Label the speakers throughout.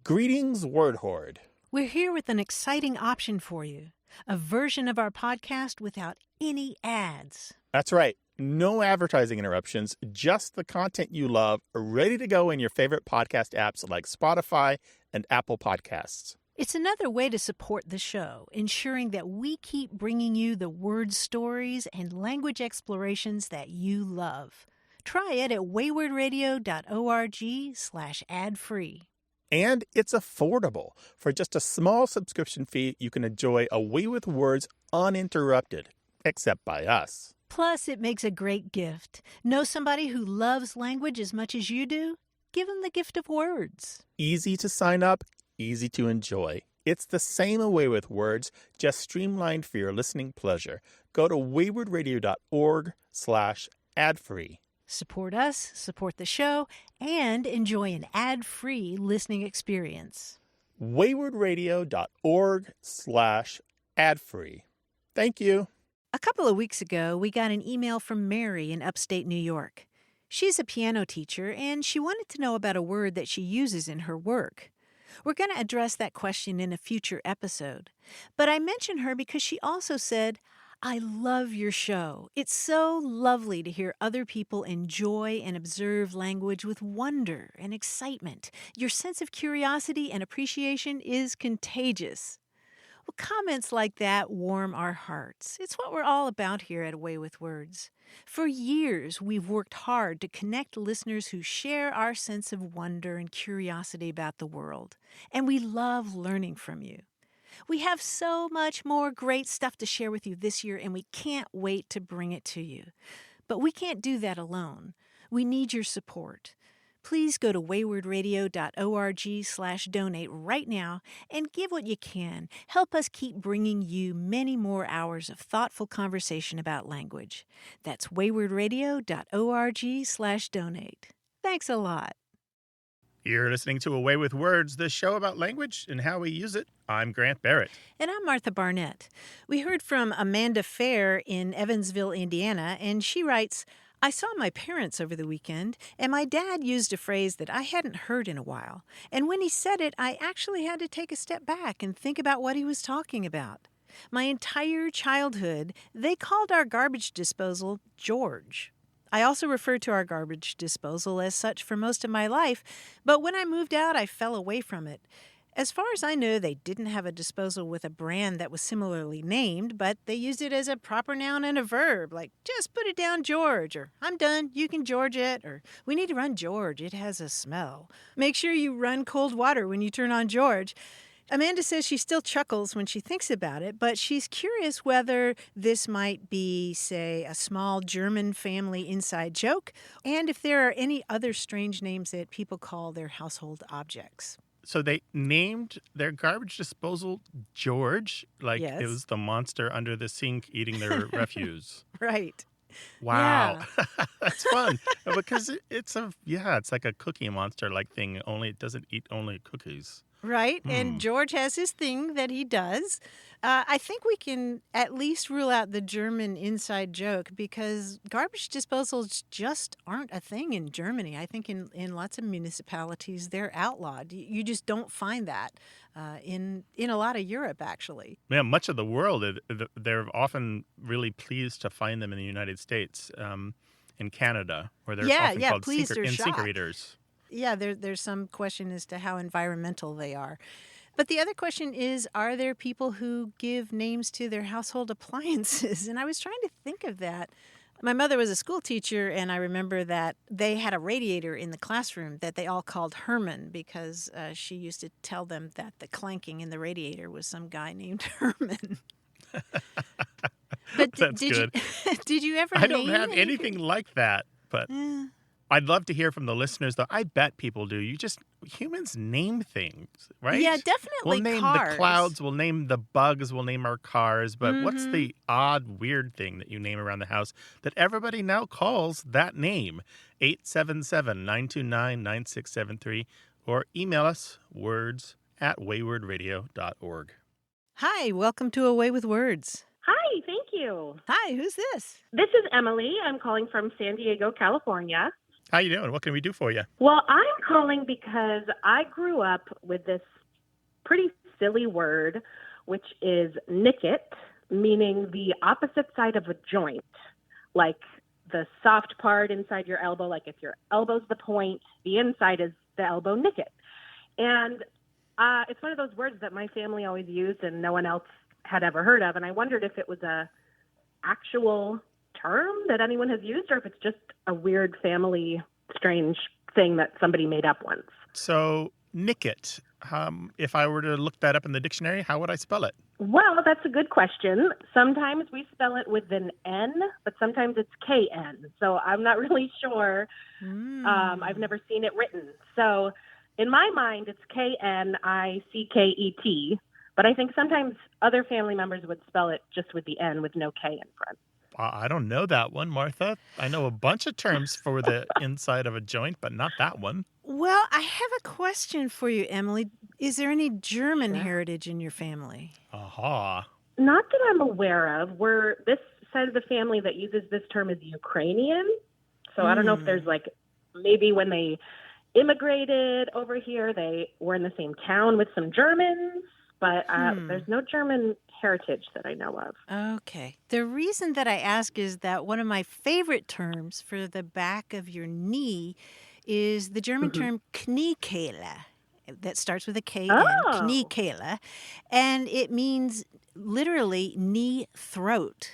Speaker 1: Greetings, Word Horde.
Speaker 2: We're here with an exciting option for you, a version of our podcast without any ads.
Speaker 1: That's right. No advertising interruptions, just the content you love, ready to go in your favorite podcast apps like Spotify and Apple Podcasts.
Speaker 2: It's another way to support the show, ensuring that we keep bringing you the word stories and language explorations that you love. Try it at waywardradio.org/ad-free.
Speaker 1: And it's affordable. For just a small subscription fee, you can enjoy Away with Words uninterrupted, except by us.
Speaker 2: Plus, it makes a great gift. Know somebody who loves language as much as you do? Give them the gift of words.
Speaker 1: Easy to sign up, easy to enjoy. It's the same Away with Words, just streamlined for your listening pleasure. Go to waywardradio.org/ad-free.
Speaker 2: Support us, support the show, and enjoy an ad-free listening experience.
Speaker 1: waywardradio.org/ad-free. Thank you.
Speaker 2: A couple of weeks ago, we got an email from Mary in upstate New York. She's a piano teacher, and she wanted to know about a word that she uses in her work. We're going to address that question in a future episode. But I mention her because she also said, I love your show. It's so lovely to hear other people enjoy and observe language with wonder and excitement. Your sense of curiosity and appreciation is contagious. Well, comments like that warm our hearts. It's what we're all about here at Away with Words. For years, we've worked hard to connect listeners who share our sense of wonder and curiosity about the world. And we love learning from you. We have so much more great stuff to share with you this year, and we can't wait to bring it to you. But we can't do that alone. We need your support. Please go to waywardradio.org/donate right now and give what you can. Help us keep bringing you many more hours of thoughtful conversation about language. That's waywardradio.org/donate. Thanks a lot.
Speaker 1: You're listening to Away with Words, the show about language and how we use it. I'm Grant Barrett.
Speaker 2: And I'm Martha Barnett. We heard from Amanda Fair in Evansville, Indiana, and she writes, I saw my parents over the weekend, and my dad used a phrase that I hadn't heard in a while. And when he said it, I actually had to take a step back and think about what he was talking about. My entire childhood, they called our garbage disposal George. I also referred to our garbage disposal as such for most of my life, but when I moved out, I fell away from it. As far as I know, they didn't have a disposal with a brand that was similarly named, but they used it as a proper noun and a verb, like, just put it down, George, or I'm done, you can George it, or we need to run George, it has a smell. Make sure you run cold water when you turn on George. Amanda says she still chuckles when she thinks about it, but she's curious whether this might be, say, a small German family inside joke, and if there are any other strange names that people call their household objects.
Speaker 1: So they named their garbage disposal George, like
Speaker 2: Yes.
Speaker 1: It was the monster under the sink eating their refuse.
Speaker 2: Right.
Speaker 1: Wow. That's fun. Because it's like a cookie monster-like thing, only it doesn't eat only cookies.
Speaker 2: Right, and George has his thing that he does. I think we can at least rule out the German inside joke because garbage disposals just aren't a thing in Germany. I think in lots of municipalities they're outlawed. You just don't find that in a lot of Europe, actually.
Speaker 1: Yeah, much of the world, they're often really pleased to find them in the United States, in Canada, where they're often called sink eaters.
Speaker 2: Yeah, there's some question as to how environmental they are. But the other question is, are there people who give names to their household appliances? And I was trying to think of that. My mother was a school teacher, and I remember that they had a radiator in the classroom that they all called Herman because she used to tell them that the clanking in the radiator was some guy named Herman. But
Speaker 1: That's good.
Speaker 2: Did you ever
Speaker 1: I don't have anything like that, but... I'd love to hear from the listeners, though. I bet people do. Humans name things, right?
Speaker 2: Yeah, definitely.
Speaker 1: We'll name
Speaker 2: cars.
Speaker 1: the clouds, we'll name the bugs, we'll name our cars. But what's the odd, weird thing that you name around the house that everybody now calls that name? 877-929-9673 or email us words@waywardradio.org.
Speaker 2: Hi, welcome to Away with Words.
Speaker 3: Hi, thank you.
Speaker 2: Hi, who's this?
Speaker 3: This is Emily. I'm calling from San Diego, California.
Speaker 1: How you doing? What can we do for you?
Speaker 3: Well, I'm calling because I grew up with this pretty silly word, which is nicket, meaning the opposite side of a joint, like the soft part inside your elbow, like if your elbow's the point, the inside is the elbow nicket. And it's one of those words that my family always used and no one else had ever heard of. And I wondered if it was a actual term that anyone has used or if it's just a weird family strange thing that somebody made up once.
Speaker 1: So, nicket. If I were to look that up in the dictionary, how would I spell it?
Speaker 3: Well, that's a good question. Sometimes we spell it with an N, but sometimes it's KN. So I'm not really sure. I've never seen it written. So in my mind, it's KNICKET, but I think sometimes other family members would spell it just with the N with no K in front.
Speaker 1: I don't know that one, Martha. I know a bunch of terms for the inside of a joint, but not that one.
Speaker 2: Well, I have a question for you, Emily. Is there any German heritage in your family?
Speaker 1: Aha.
Speaker 3: Not that I'm aware of. This side of the family that uses this term is Ukrainian. So I don't know if there's maybe when they immigrated over here, they were in the same town with some Germans, but there's no German heritage that I know of.
Speaker 2: Okay. The reason that I ask is that one of my favorite terms for the back of your knee is the German term Kniekehle. That starts with a K-N, Kniekehle, and it means literally knee throat,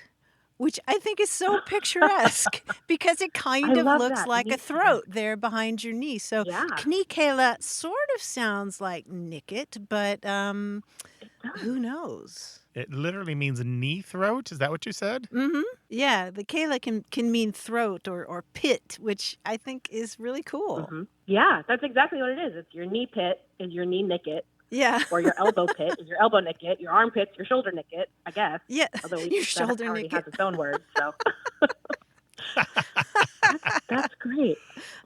Speaker 2: which I think is so picturesque because it kind of looks like a throat there behind your knee. So Kniekehle sort of sounds like nicket, but who knows?
Speaker 1: It literally means knee throat. Is that what you said?
Speaker 2: Mm-hmm. Yeah, the Kayla can mean throat or pit, which I think is really cool.
Speaker 3: Mm-hmm. Yeah, that's exactly what it is. It's your knee pit is your knee nicket.
Speaker 2: Yeah.
Speaker 3: Or your elbow pit is your elbow nicket. Your armpit's your shoulder nicket, I guess.
Speaker 2: Yeah.
Speaker 3: Although
Speaker 2: your shoulder
Speaker 3: already
Speaker 2: nicket
Speaker 3: has its own word, so. That's great.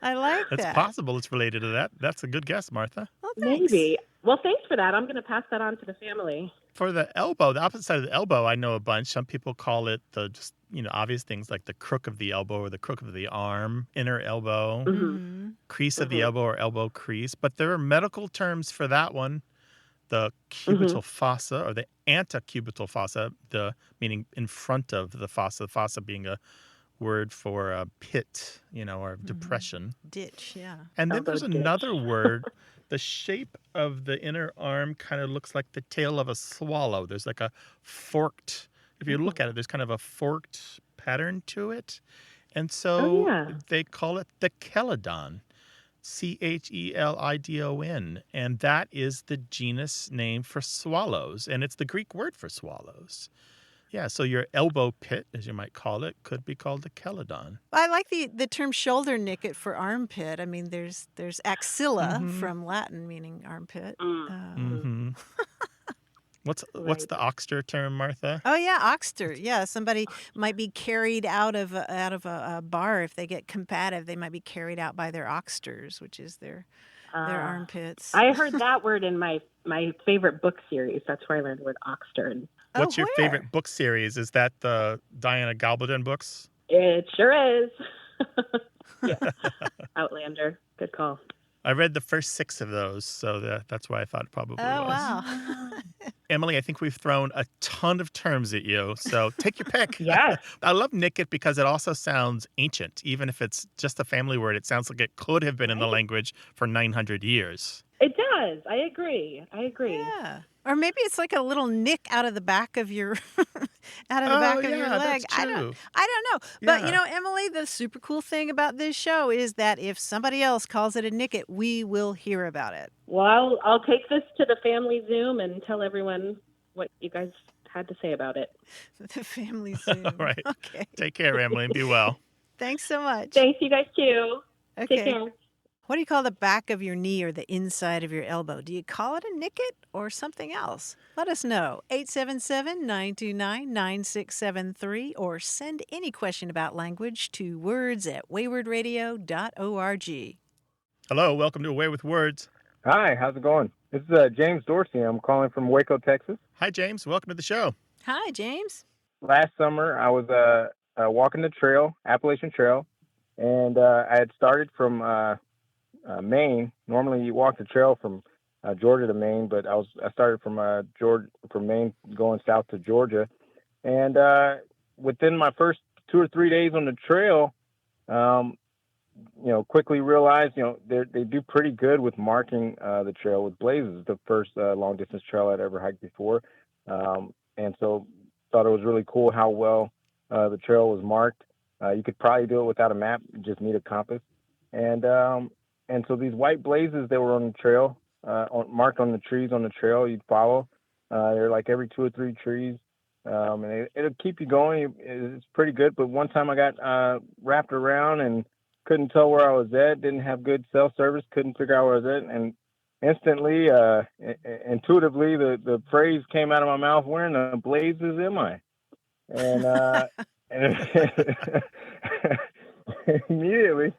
Speaker 2: I like that.
Speaker 1: It's possible it's related to that. That's a good guess, Martha.
Speaker 2: Well, thanks.
Speaker 3: Maybe. Well, thanks for that. I'm going to pass that on to the family.
Speaker 1: For the elbow, the opposite side of the elbow, I know a bunch. Some people call it the just, obvious things like the crook of the elbow or the crook of the arm, inner elbow, crease of the elbow or elbow crease. But there are medical terms for that one. The cubital fossa or the antecubital fossa, meaning in front of the fossa being a word for a pit, or depression.
Speaker 2: Ditch, yeah.
Speaker 1: And then there's another word. The shape of the inner arm kind of looks like the tail of a swallow. There's like a forked, if you look at it, there's kind of a forked pattern to it. And so they call it the chelidon, Chelidon. And that is the genus name for swallows. And it's the Greek word for swallows. Yeah, so your elbow pit, as you might call it, could be called a chelidon.
Speaker 2: I like the term shoulder nicket for armpit. I mean, there's axilla from Latin, meaning armpit.
Speaker 1: What's the Oxter term, Martha?
Speaker 2: Oh yeah, Oxter. Yeah, somebody might be carried out of a bar if they get combative. They might be carried out by their oxters, which is their armpits.
Speaker 3: I heard that word in my favorite book series. That's where I learned the word Oxter.
Speaker 1: What's your favorite book series? Is that the Diana Gabaldon books?
Speaker 3: It sure is. Yeah. Outlander. Good call.
Speaker 1: I read the first 6 of those, so that's why I thought it probably was.
Speaker 2: Wow.
Speaker 1: Emily, I think we've thrown a ton of terms at you, so take your pick.
Speaker 3: Yes.
Speaker 1: I love nicket because it also sounds ancient. Even if it's just a family word, it sounds like it could have been in the language for 900 years.
Speaker 3: It does. I agree.
Speaker 2: Yeah. Or maybe it's like a little nick out of the back of your back of your leg.
Speaker 1: That's true.
Speaker 2: I don't know. But Emily, the super cool thing about this show is that if somebody else calls it a nicket, we will hear about it.
Speaker 3: Well, I'll take this to the family Zoom and tell everyone what you guys had to say about it.
Speaker 2: The family Zoom.
Speaker 1: All right.
Speaker 2: Okay.
Speaker 1: Take care, Emily, and be well.
Speaker 2: Thanks so much.
Speaker 3: Thanks, you guys, too.
Speaker 2: Okay.
Speaker 3: Take care.
Speaker 2: What do you call the back of your knee or the inside of your elbow? Do you call it a nicket or something else? Let us know. 877-929-9673 or send any question about language to words@waywardradio.org.
Speaker 1: Hello, welcome to Away with Words.
Speaker 4: Hi, how's it going? This is James Dorsey. I'm calling from Waco, Texas.
Speaker 1: Hi, James. Welcome to the show.
Speaker 2: Hi, James.
Speaker 4: Last summer, I was walking the trail, Appalachian Trail, And I had started from Maine. Normally, you walk the trail from Georgia to Maine, but I started from from Maine going south to Georgia, and within my first 2 or 3 days on the trail, um, quickly realized, they do pretty good with marking the trail with blazes. The first long distance trail I'd ever hiked before, and so thought it was really cool how well the trail was marked. You could probably do it without a map; you just need a compass. And so these white blazes that were on the trail, marked on the trees on the trail, you'd follow. They're like every 2 or 3 trees, and it'll keep you going. It's pretty good. But one time I got wrapped around and couldn't tell where I was at, didn't have good cell service, couldn't figure out where I was at, and instantly, intuitively, the phrase came out of my mouth, "Where in the blazes am I?" And, and immediately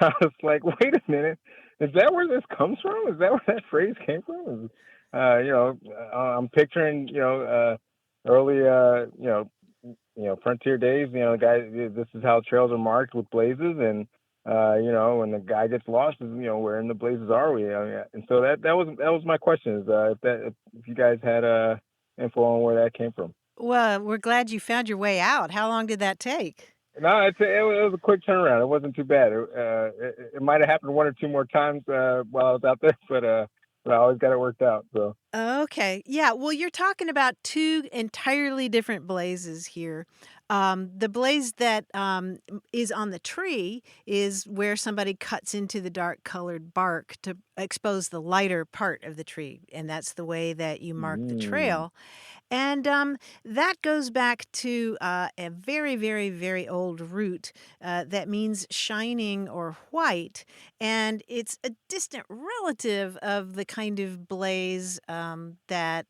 Speaker 4: I was like, wait a minute, is that where this comes from? Is that where that phrase came from? I'm picturing, early, frontier days, the guy, this is how trails are marked with blazes. And, when the guy gets lost, is, where in the blazes are we? And so that was my question, is if you guys had info on where that came from.
Speaker 2: Well, we're glad you found your way out. How long did that take?
Speaker 4: No, it was a quick turnaround. It wasn't too bad. It might have happened 1 or 2 more times while I was out there, but I always got it worked out. So.
Speaker 2: Okay. Yeah. Well, you're talking about two entirely different blazes here. The blaze that is on the tree is where somebody cuts into the dark colored bark to expose the lighter part of the tree. And that's the way that you mark the trail. And that goes back to a very, very, very old root that means shining or white. And it's a distant relative of the kind of blaze that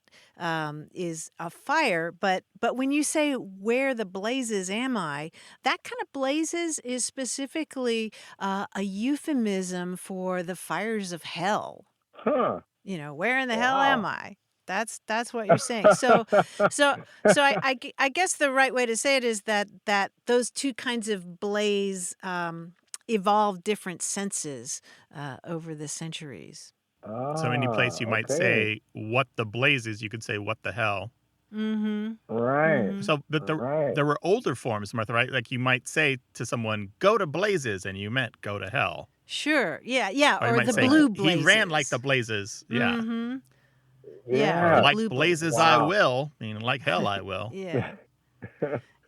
Speaker 2: is a fire. But when you say where the blazes am I, that kind of blazes is specifically a euphemism for the fires of hell.
Speaker 4: Huh.
Speaker 2: Where in the hell am I? That's what you're saying. So I guess the right way to say it is that those two kinds of blaze evolved different senses over the centuries.
Speaker 1: So any place you might say what the blaze is, you could say what the hell.
Speaker 2: Mm-hmm.
Speaker 4: Right.
Speaker 2: Mm-hmm.
Speaker 1: So, but there were older forms, Martha, right? Like you might say to someone, "Go to blazes," and you meant "go to hell."
Speaker 2: Sure. Yeah.
Speaker 1: Or
Speaker 2: the
Speaker 1: say,
Speaker 2: blue blazes.
Speaker 1: He ran like the blazes. Yeah.
Speaker 2: Mm-hmm.
Speaker 4: Yeah.
Speaker 1: Or like
Speaker 2: blue
Speaker 1: blazes,
Speaker 4: wow.
Speaker 1: I will. Like hell, I will.
Speaker 2: Yeah.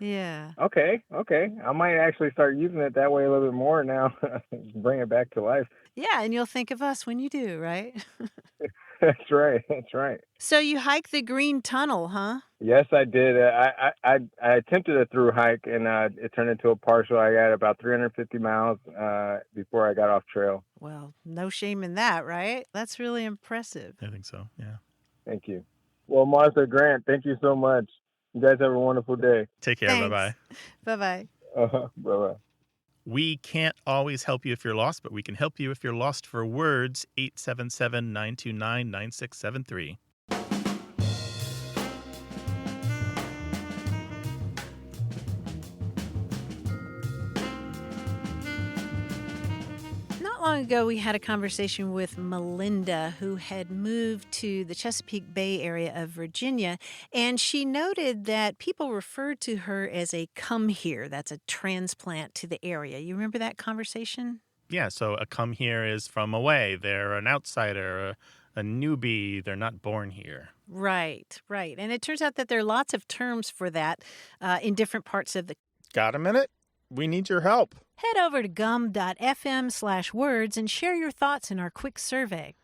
Speaker 2: Yeah.
Speaker 4: Okay. I might actually start using it that way a little bit more now. Bring it back to life.
Speaker 2: Yeah, and you'll think of us when you do, right?
Speaker 4: That's right.
Speaker 2: So you hike the Green Tunnel, huh?
Speaker 4: Yes, I did. I attempted a through hike, and it turned into a partial. I got about 350 miles before I got off trail.
Speaker 2: Well, no shame in that, right? That's really impressive.
Speaker 1: I think so, yeah.
Speaker 4: Thank you. Well, Martha, Grant, thank you so much. You guys have a wonderful day.
Speaker 1: Take care.
Speaker 2: Thanks.
Speaker 1: Bye-bye.
Speaker 2: Bye-bye.
Speaker 4: Bye-bye.
Speaker 1: We can't always help you if you're lost, but we can help you if you're lost for words. 877-929-9673.
Speaker 2: Not long ago, we had a conversation with Melinda, who had moved to the Chesapeake Bay area of Virginia, and she noted that people referred to her as a come here. That's a transplant to the area. You remember that conversation?
Speaker 1: Yeah, so a come here is from away. They're an outsider, a newbie. They're not born here.
Speaker 2: Right. And it turns out that there are lots of terms for that in different parts of the.
Speaker 1: Got a minute? We need your help.
Speaker 2: Head over to gum.fm/words and share your thoughts in our quick survey.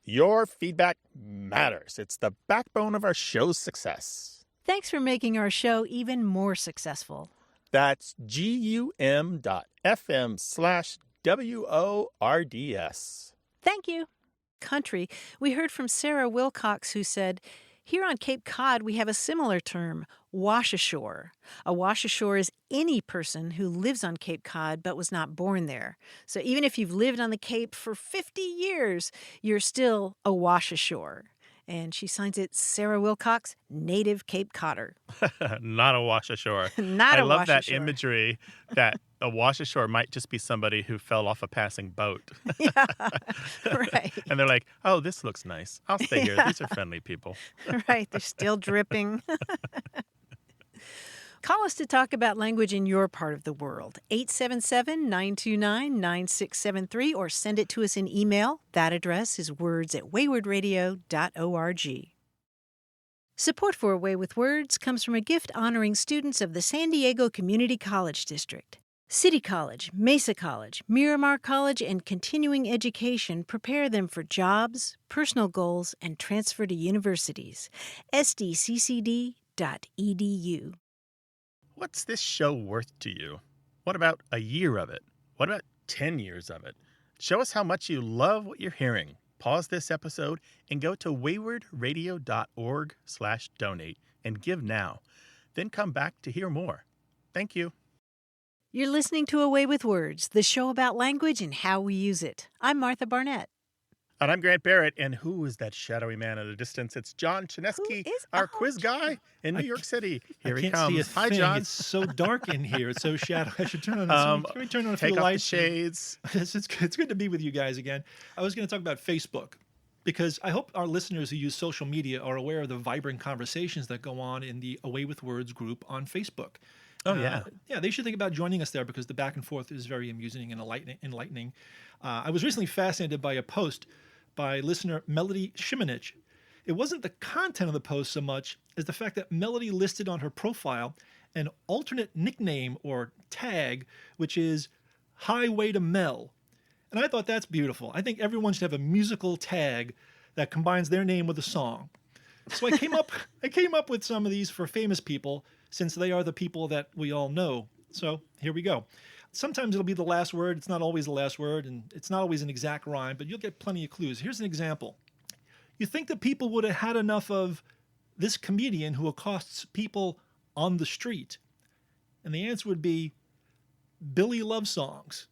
Speaker 1: Your feedback matters. It's the backbone of our show's success.
Speaker 2: Thanks for making our show even more successful.
Speaker 1: That's gum.fm/WORDS.
Speaker 2: Thank you. Country, we heard from Sarah Wilcox, who said, here on Cape Cod, we have a similar term, wash-ashore. A wash-ashore is any person who lives on Cape Cod but was not born there. So even if you've lived on the Cape for 50 years, you're still a wash-ashore. And she signs it Sarah Wilcox, native Cape Codder.
Speaker 1: Not a wash ashore.
Speaker 2: Not
Speaker 1: I
Speaker 2: a
Speaker 1: love
Speaker 2: wash
Speaker 1: that
Speaker 2: ashore.
Speaker 1: imagery that A wash-ashore might just be somebody who fell off a passing boat.
Speaker 2: Yeah, right.
Speaker 1: And they're like, oh, this looks nice. I'll stay here.
Speaker 2: Yeah.
Speaker 1: These are friendly people.
Speaker 2: Right, they're still dripping. Call us to talk about language in your part of the world. 877-929-9673 or send it to us in email. That address is words@waywardradio.org. Support for Away with Words comes from a gift honoring students of the San Diego Community College District. City College, Mesa College, Miramar College, and continuing education prepare them for jobs, personal goals, and transfer to universities. sdccd.edu.
Speaker 1: What's this show worth to you? What about a year of it? What about 10 years of it? Show us how much you love what you're hearing. Pause this episode and go to waywardradio.org/donate and give now. Then come back to hear more. Thank you.
Speaker 2: You're listening to Away with Words, the show about language and how we use it. I'm Martha Barnett.
Speaker 1: And I'm Grant Barrett, and who is that shadowy man at a distance? It's John Chinesky, our quiz guy in New York City. Here he comes.
Speaker 5: See a
Speaker 1: Hi,
Speaker 5: thing.
Speaker 1: John.
Speaker 5: It's so dark in here. It's so shadowy. I should turn on. Can we turn on a few
Speaker 1: Take off
Speaker 5: lights?
Speaker 1: the shades.
Speaker 5: It's good to be with you guys again. I was going to talk about Facebook because I hope our listeners who use social media are aware of the vibrant conversations that go on in the Away with Words group on Facebook.
Speaker 1: Oh, yeah.
Speaker 5: Yeah, they should think about joining us there because the back and forth is very amusing and enlightening. I was recently fascinated by a post by listener Melody Shimonich. It wasn't the content of the post so much as the fact that Melody listed on her profile an alternate nickname or tag, which is Highway to Mel. And I thought that's beautiful. I think everyone should have a musical tag that combines their name with a song. So I came up with some of these for famous people, since they are the people that we all know. So here we go. Sometimes it'll be the last word. It's not always the last word, and it's not always an exact rhyme, but you'll get plenty of clues. Here's an example. You think that people would have had enough of this comedian who accosts people on the street? And the answer would be Billy Love Songs.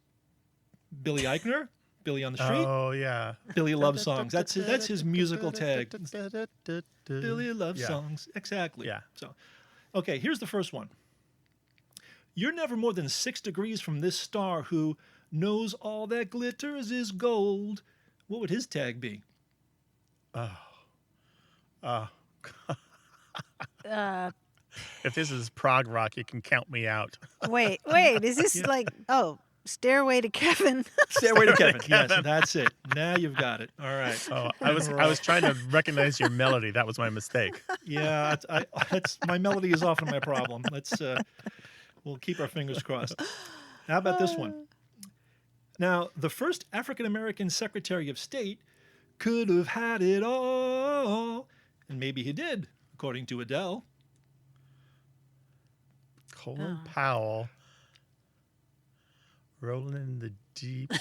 Speaker 5: Billy Eichner, Billy on the Street.
Speaker 1: Oh, yeah.
Speaker 5: Billy Love Songs. That's his musical tag. Billy Love
Speaker 1: Yeah.
Speaker 5: Songs. Exactly.
Speaker 1: Yeah.
Speaker 5: So, okay, here's the first one. You're never more than 6 degrees from this star who knows all that glitters is gold. What would his tag be?
Speaker 1: If this is prog rock, you can count me out.
Speaker 2: Wait, is this Stairway to Kevin?
Speaker 5: Stairway to Kevin. Yes, that's it. Now you've got it. All right.
Speaker 1: Oh, I was trying to recognize your melody. That was my mistake.
Speaker 5: Yeah, my melody is often my problem. We'll keep our fingers crossed. How about this one? Now, the first African-American Secretary of State could have had it all, and maybe he did, according to Adele.
Speaker 1: Colin Powell. Rolling in the deep.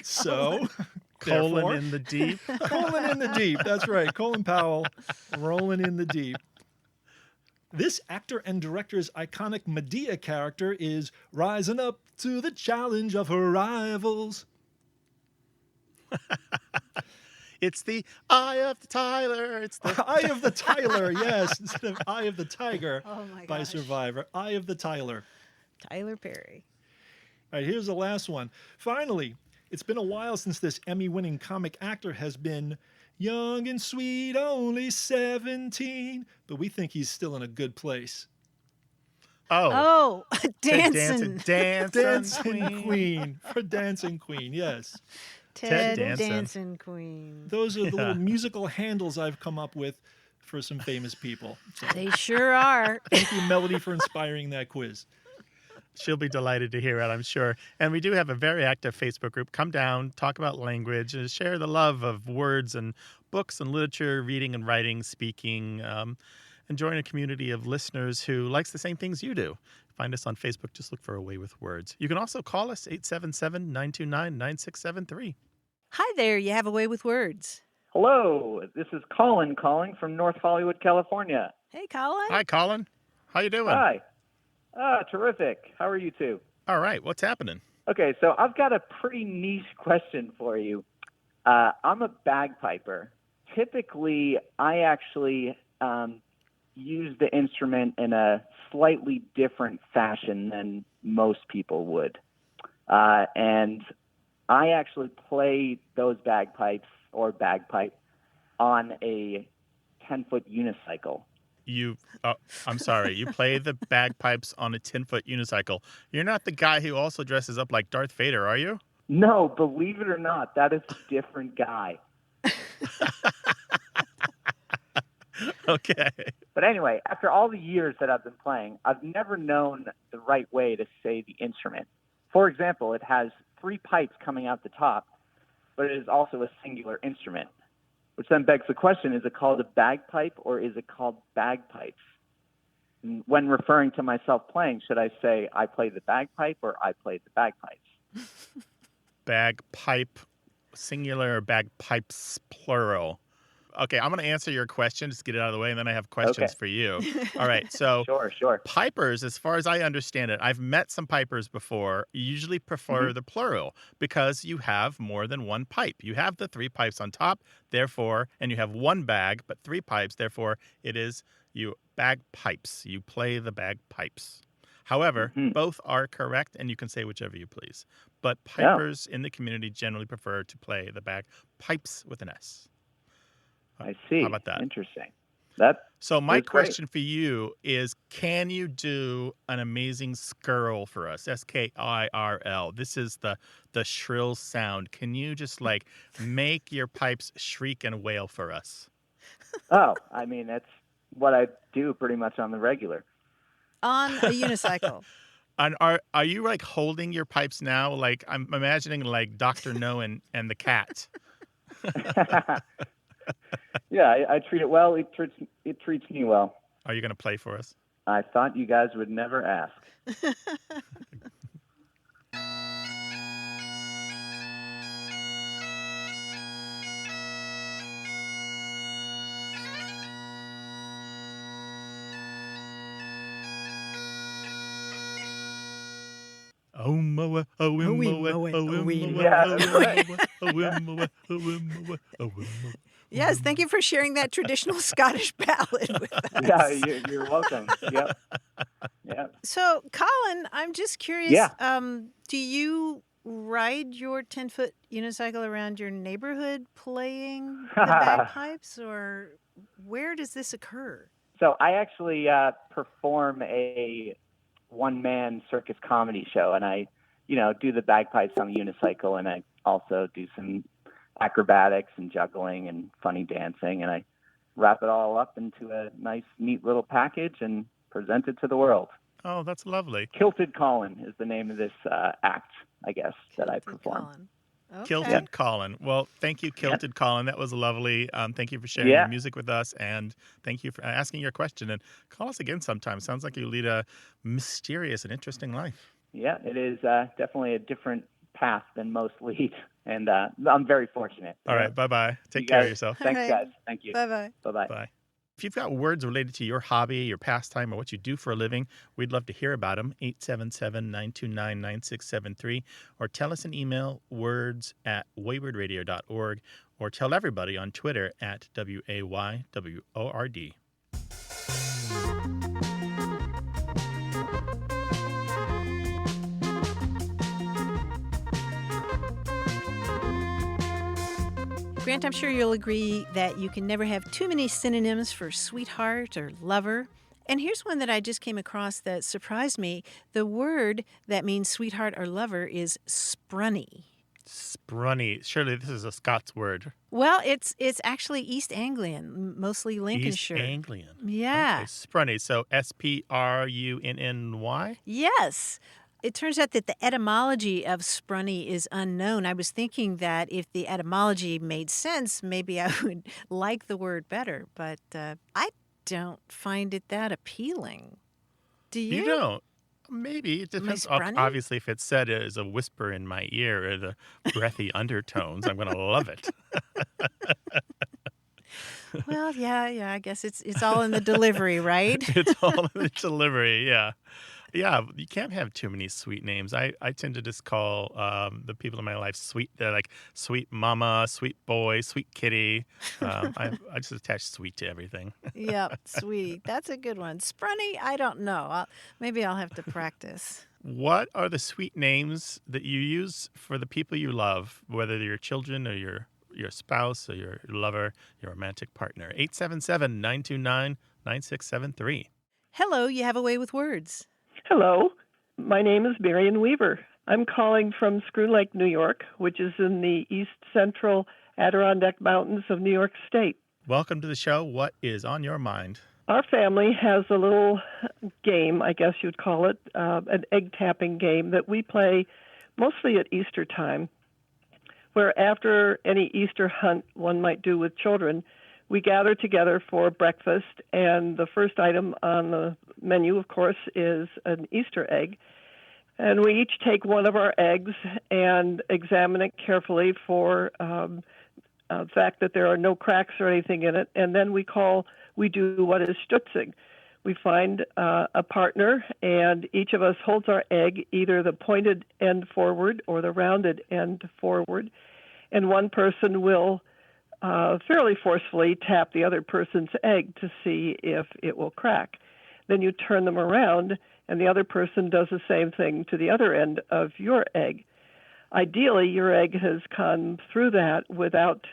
Speaker 5: So,
Speaker 1: Colon in the deep.
Speaker 5: Colon in the deep. That's right. Colin Powell, rolling in the deep. This actor and director's iconic Medea character is rising up to the challenge of her rivals.
Speaker 1: It's the Eye of the Tyler. It's the
Speaker 5: Eye of the Tyler, yes, instead of Eye of the Tiger
Speaker 2: Oh my
Speaker 5: by
Speaker 2: gosh.
Speaker 5: Survivor. Eye of the Tyler.
Speaker 2: Tyler Perry.
Speaker 5: All right, here's the last one. Finally, it's been a while since this Emmy-winning comic actor has been young and sweet, only 17, but we think he's still in a good place.
Speaker 2: Oh,
Speaker 1: Dancing
Speaker 5: Dancing Queen. For Dancing Queen, yes.
Speaker 2: Ted
Speaker 1: Danson.
Speaker 2: Danson Queen.
Speaker 5: Those are the little musical handles I've come up with for some famous people. So
Speaker 2: They sure are.
Speaker 5: thank you, Melody, for inspiring that quiz.
Speaker 1: She'll be delighted to hear it, I'm sure. And we do have a very active Facebook group. Come down, talk about language, and share the love of words and books and literature, reading and writing, speaking, and join a community of listeners who likes the same things you do. Find us on Facebook. Just look for Away with Words. You can also call us 877-929-9673.
Speaker 2: Hi there, you have a way with words.
Speaker 6: Hello, this is Colin calling from North Hollywood, California.
Speaker 2: Hey, Colin.
Speaker 1: Hi, Colin. How you doing?
Speaker 6: Hi. Terrific. How are you two?
Speaker 1: All right. What's happening?
Speaker 6: Okay, so I've got a pretty niche question for you. I'm a bagpiper. Typically, I actually use the instrument in a slightly different fashion than most people would. And I actually play those bagpipes or bagpipe on a 10-foot unicycle.
Speaker 1: I'm sorry, you play the bagpipes on a 10-foot unicycle. You're not the guy who also dresses up like Darth Vader, are you?
Speaker 6: No, believe it or not, that is a different guy.
Speaker 1: Okay.
Speaker 6: But anyway, after all the years that I've been playing, I've never known the right way to say the instrument. For example, it has 3 pipes coming out the top, but it is also a singular instrument, which then begs the question, is it called a bagpipe or is it called bagpipes? And when referring to myself playing, should I say I play the bagpipe or I play the bagpipes?
Speaker 1: Bagpipe, singular, or bagpipes, plural? Okay, I'm going to answer your question, just get it out of the way, and then I have questions for you. All right, so
Speaker 6: Sure.
Speaker 1: Pipers, as far as I understand it, I've met some pipers before, usually prefer the plural because you have more than one pipe. You have the 3 pipes on top, therefore, and you have 1 bag, but 3 pipes, therefore, it is you bagpipes. You play the bagpipes. However, both are correct, and you can say whichever you please. But pipers in the community generally prefer to play the bagpipes with an S.
Speaker 6: I see.
Speaker 1: How about that?
Speaker 6: Interesting.
Speaker 1: So my
Speaker 6: That's
Speaker 1: question for you is, can you do an amazing skirl for us? S-K-I-R-L. This is the shrill sound. Can you just like make your pipes shriek and wail for us?
Speaker 6: Oh, I mean, that's what I do pretty much on the regular.
Speaker 2: On a unicycle.
Speaker 1: And are you like holding your pipes now? Like I'm imagining like Dr. No and the cat.
Speaker 6: Yeah, I treat it well. It treats me well.
Speaker 1: Are you going to play for us?
Speaker 6: I thought you guys would never ask.
Speaker 1: Oh, moa, oh,
Speaker 2: Oh, we
Speaker 1: moa,
Speaker 2: moa,
Speaker 1: oh,
Speaker 2: oh, we
Speaker 1: moa,
Speaker 6: Yeah,
Speaker 1: oh,
Speaker 6: that's
Speaker 1: moa, oh, moa, oh, moa, oh, moa.
Speaker 2: Yes, thank you for sharing that traditional Scottish ballad with us.
Speaker 6: Yeah, you're welcome. Yep.
Speaker 2: So, Colin, I'm just curious.
Speaker 6: Yeah.
Speaker 2: Do you ride your 10-foot unicycle around your neighborhood playing the bagpipes, or where does this occur?
Speaker 6: So I actually perform a one-man circus comedy show, and I, do the bagpipes on the unicycle, and I also do some acrobatics and juggling and funny dancing, and I wrap it all up into a nice, neat little package and present it to the world.
Speaker 1: Oh, that's lovely.
Speaker 6: Kilted Colin is the name of this act, I guess, that I perform.
Speaker 2: Colin. Okay.
Speaker 1: Kilted Colin. Well, thank you, Kilted Colin. That was lovely. Thank you for sharing your music with us, and thank you for asking your question. And call us again sometime. Sounds like you lead a mysterious and interesting life.
Speaker 6: Yeah, it is definitely a different path than most lead, and I'm very fortunate.
Speaker 1: All right, bye-bye. Take care of yourself.
Speaker 6: Thanks,
Speaker 2: All right.
Speaker 6: guys. Thank you.
Speaker 2: Bye-bye.
Speaker 6: Bye-bye.
Speaker 1: Bye. If you've got words related to your hobby, your pastime, or what you do for a living, we'd love to hear about them. 877-929-9673. Or tell us an email, words@waywardradio.org. Or tell everybody on Twitter @WAYWORD.
Speaker 2: Grant, I'm sure you'll agree that you can never have too many synonyms for sweetheart or lover. And here's one that I just came across that surprised me. The word that means sweetheart or lover is sprunny.
Speaker 1: Sprunny. Surely this is a Scots word.
Speaker 2: Well, it's actually East Anglian, mostly Lincolnshire.
Speaker 1: East Anglian.
Speaker 2: Yeah.
Speaker 1: Okay, sprunny. So S-P-R-U-N-N-Y?
Speaker 2: Yes. It turns out that the etymology of sprunny is unknown. I was thinking that if the etymology made sense, maybe I would like the word better, but I don't find it that appealing. Do you?
Speaker 1: You don't? Maybe. It depends.
Speaker 2: sprunny?
Speaker 1: Obviously, if it said it as a whisper in my ear or the breathy undertones, I'm going to love it.
Speaker 2: Well, yeah, I guess it's all in the delivery, right?
Speaker 1: It's all in the delivery, yeah. Yeah, you can't have too many sweet names. I tend to just call the people in my life sweet. They're like sweet mama, sweet boy, sweet kitty. I just attach sweet to everything.
Speaker 2: Yep, sweet. That's a good one. Sprunny, I don't know. Maybe I'll have to practice.
Speaker 1: What are the sweet names that you use for the people you love, whether they're your children or your spouse or your lover, your romantic partner? 877-929-9673.
Speaker 2: Hello, you have a way with words.
Speaker 7: Hello, my name is Marion Weaver. I'm calling from Screw Lake, New York, which is in the east central Adirondack Mountains of New York State.
Speaker 1: Welcome to the show. What is on your mind?
Speaker 7: Our family has a little game, I guess you'd call it, an egg tapping game that we play mostly at Easter time, where after any Easter hunt one might do with children, we gather together for breakfast, and the first item on the menu, of course, is an Easter egg. And we each take one of our eggs and examine it carefully for the fact that there are no cracks or anything in it, and then we do what is stutzing. We find a partner, and each of us holds our egg, either the pointed end forward or the rounded end forward, and one person will fairly forcefully tap the other person's egg to see if it will crack. Then you turn them around, and the other person does the same thing to the other end of your egg. Ideally, your egg has come through that without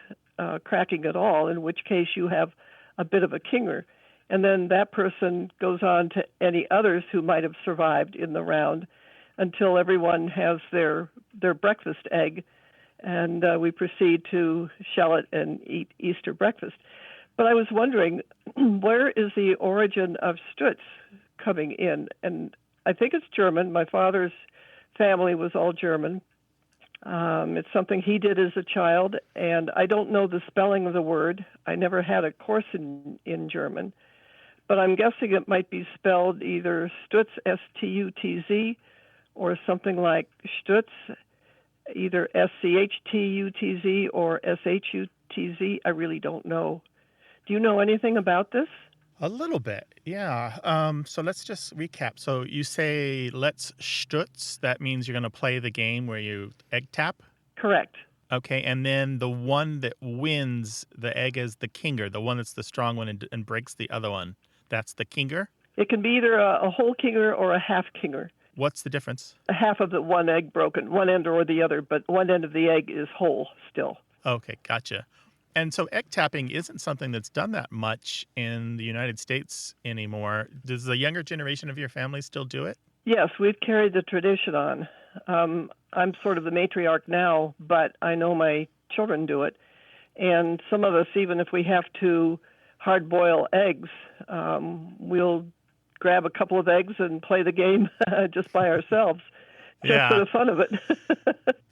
Speaker 7: cracking at all, in which case you have a bit of a kinger. And then that person goes on to any others who might have survived in the round until everyone has their breakfast egg, and we proceed to shell it and eat Easter breakfast. But I was wondering, where is the origin of Stutz coming in? And I think it's German. My father's family was all German. It's something he did as a child, and I don't know the spelling of the word. I never had a course in German, but I'm guessing it might be spelled either Stutz, S-T-U-T-Z, or something like Stutz, either S-C-H-T-U-T-Z or S-H-U-T-Z. I really don't know. Do you know anything about this?
Speaker 1: A little bit, yeah. So let's just recap. So you say let's stutz. That means you're going to play the game where you egg tap?
Speaker 7: Correct.
Speaker 1: Okay, and then the one that wins the egg is the kinger, the one that's the strong one and breaks the other one. That's the kinger?
Speaker 7: It can be either a whole kinger or a half kinger.
Speaker 1: What's the difference?
Speaker 7: A half of the one egg broken, one end or the other, but one end of the egg is whole still.
Speaker 1: Okay, gotcha. And so egg tapping isn't something that's done that much in the United States anymore. Does the younger generation of your family still do it?
Speaker 7: Yes, we've carried the tradition on. I'm sort of the matriarch now, but I know my children do it. And some of us, even if we have to hard-boil eggs, we'll grab a couple of eggs and play the game just by ourselves, just for the fun of it.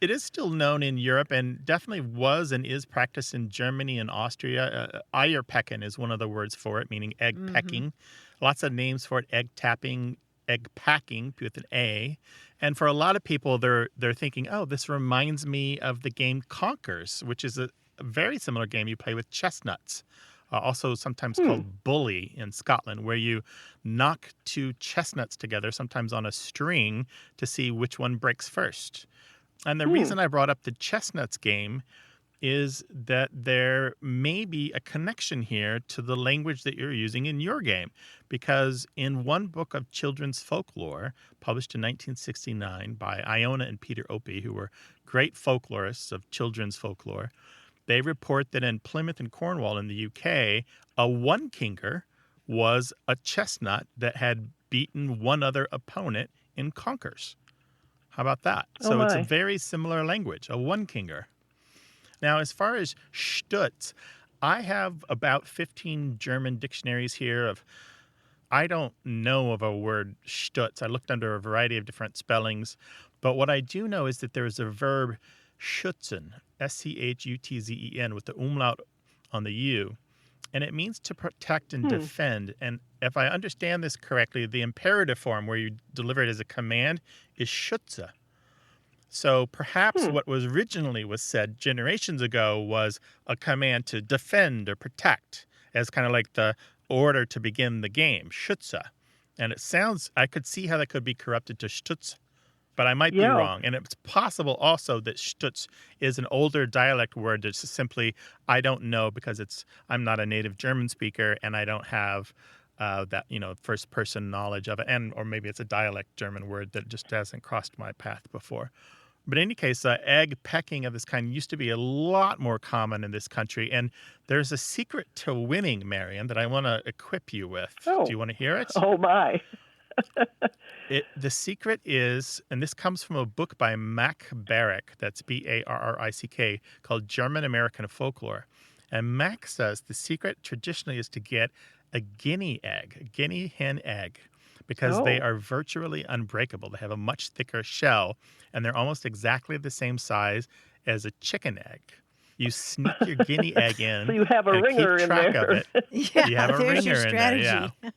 Speaker 1: It is still known in Europe and definitely was and is practiced in Germany and Austria. Eierpecken is one of the words for it, meaning egg pecking. Lots of names for it: egg tapping, egg packing with an A. And for a lot of people, they're thinking, oh, this reminds me of the game Conkers, which is a very similar game you play with chestnuts. Also sometimes called bully in Scotland, where you knock two chestnuts together, sometimes on a string, to see which one breaks first. And the reason I brought up the chestnuts game is that there may be a connection here to the language that you're using in your game. Because in one book of children's folklore, published in 1969 by Iona and Peter Opie, who were great folklorists of children's folklore, they report that in Plymouth and Cornwall in the UK, a one-kinger was a chestnut that had beaten one other opponent in conkers. How about that? So it's a very similar language, a one-kinger. Now, as far as Stutz, I have about 15 German dictionaries here I don't know of a word Stutz. I looked under a variety of different spellings, but what I do know is that there is a verb schützen, S-C-H-U-T-Z-E-N, with the umlaut on the U, and it means to protect and defend. And if I understand this correctly, the imperative form where you deliver it as a command is schütze. So perhaps what was originally said generations ago was a command to defend or protect, as kind of like the order to begin the game, schütze. And it sounds, I could see how that could be corrupted to stutz, but I might be wrong. And it's possible also that stutz is an older dialect word that's just simply, I don't know because I'm not a native German speaker and I don't have that, first person knowledge of it. Or maybe it's a dialect German word that just hasn't crossed my path before. But in any case, egg pecking of this kind used to be a lot more common in this country. And there's a secret to winning, Marion, that I want to equip you with.
Speaker 7: Oh.
Speaker 1: Do you want to hear it?
Speaker 7: Oh, my.
Speaker 1: The secret is, and this comes from a book by Mac Barrick, that's Barrick, called German American Folklore. And Mac says the secret traditionally is to get a guinea hen egg, because they are virtually unbreakable. They have a much thicker shell, and they're almost exactly the same size as a chicken egg. You sneak your guinea egg in.
Speaker 7: So you have a ringer
Speaker 1: keep
Speaker 7: in
Speaker 1: track
Speaker 7: there.
Speaker 1: Of it.
Speaker 2: Yeah,
Speaker 1: you have a
Speaker 2: there's
Speaker 1: ringer
Speaker 2: your strategy.
Speaker 1: in there.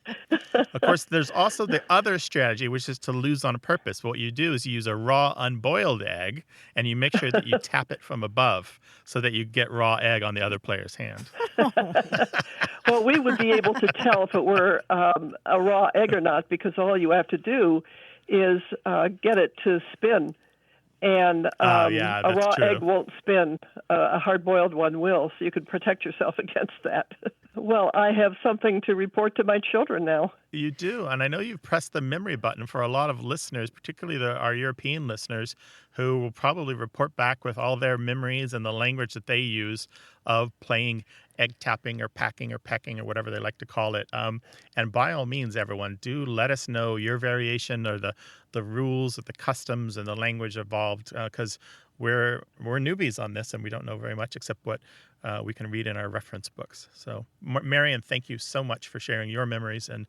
Speaker 1: Yeah. Of course, there's also the other strategy, which is to lose on purpose. What you do is you use a raw, unboiled egg, and you make sure that you tap it from above so that you get raw egg on the other player's hand.
Speaker 7: Well, we would be able to tell if it were a raw egg or not, because all you have to do is get it to spin. And a raw egg won't spin. A hard-boiled one will, so you can protect yourself against that. Well, I have something to report to my children now.
Speaker 1: You do, and I know you've pressed the memory button for a lot of listeners, particularly our European listeners, who will probably report back with all their memories and the language that they use of playing egg tapping or packing or pecking or whatever they like to call it. And by all means, everyone, do let us know your variation or the rules or the customs and the language involved, because we're newbies on this and we don't know very much except what we can read in our reference books. So, Marion, thank you so much for sharing your memories and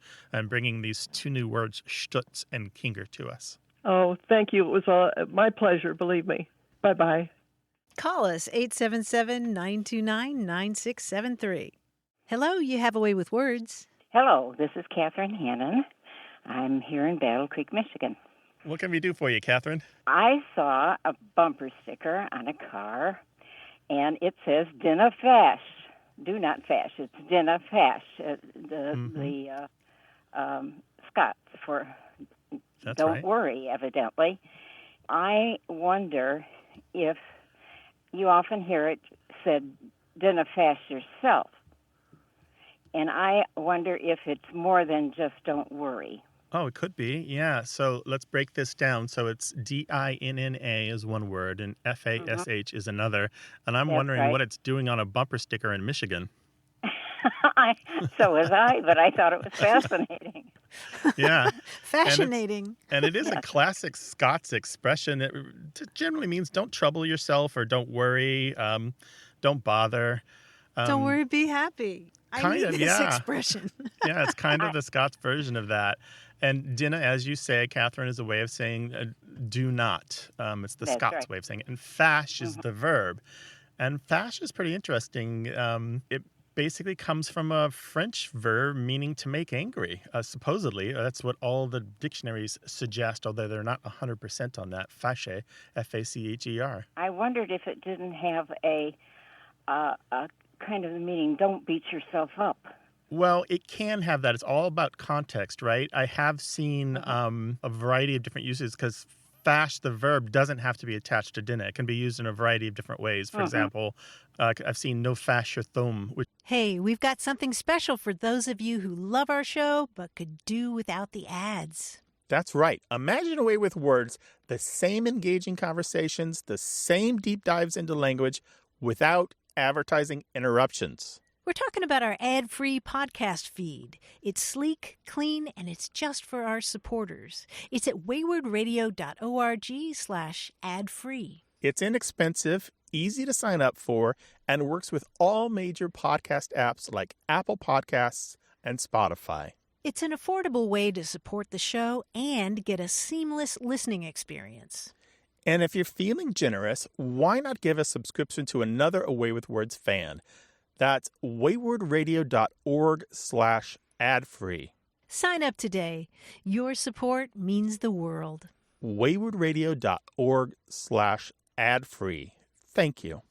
Speaker 1: bringing these two new words, stutz and kinger, to us.
Speaker 7: Oh, thank you. It was my pleasure, believe me. Bye-bye.
Speaker 2: Call us 877-929-9673. Hello, you have a way with words.
Speaker 8: Hello, this is Catherine Hannon. I'm here in Battle Creek, Michigan.
Speaker 1: What can we do for you, Catherine?
Speaker 8: I saw a bumper sticker on a car, and it says Dinna fash. Do not fash. It's Dinna fash. The Scots for
Speaker 1: That's
Speaker 8: don't
Speaker 1: right.
Speaker 8: worry, evidently. I wonder if you often hear it said, Dinna fash yourself. And I wonder if it's more than just don't worry.
Speaker 1: Oh, it could be. Yeah. So let's break this down. So it's D-I-N-N-A is one word and F-A-S-H is another. And I'm wondering what it's doing on a bumper sticker in Michigan.
Speaker 8: So was I, but I thought it was fascinating.
Speaker 1: Yeah.
Speaker 2: Fascinating.
Speaker 1: And it is a classic Scots expression. It generally means don't trouble yourself or don't worry, don't bother.
Speaker 2: Don't worry, be happy. I need this expression.
Speaker 1: Yeah, it's kind of the Scots version of that. And Dinna, as you say, Catherine, is a way of saying do not. It's the Scots way of saying it. And fash is the verb. And fash is pretty interesting. It basically comes from a French verb meaning to make angry, supposedly. That's what all the dictionaries suggest, although they're not 100% on that. Fâcher, F-A-C-H-E-R.
Speaker 8: I wondered if it didn't have a kind of meaning, don't beat yourself up.
Speaker 1: Well, it can have that. It's all about context, right? I have seen a variety of different uses because fash, the verb, doesn't have to be attached to dinner. It can be used in a variety of different ways. For example, I've seen no fash your thumb.
Speaker 2: Hey, we've got something special for those of you who love our show but could do without the ads.
Speaker 1: That's right. Imagine a way with words, the same engaging conversations, the same deep dives into language without advertising interruptions.
Speaker 2: We're talking about our ad-free podcast feed. It's sleek, clean, and it's just for our supporters. It's at waywardradio.org/ad-free.
Speaker 1: It's inexpensive, easy to sign up for, and works with all major podcast apps like Apple Podcasts and Spotify.
Speaker 2: It's an affordable way to support the show and get a seamless listening experience.
Speaker 1: And if you're feeling generous, why not give a subscription to another Away with Words fan? That's waywardradio.org/ad-free.
Speaker 2: Sign up today. Your support means the world.
Speaker 1: waywardradio.org/ad-free. Thank you.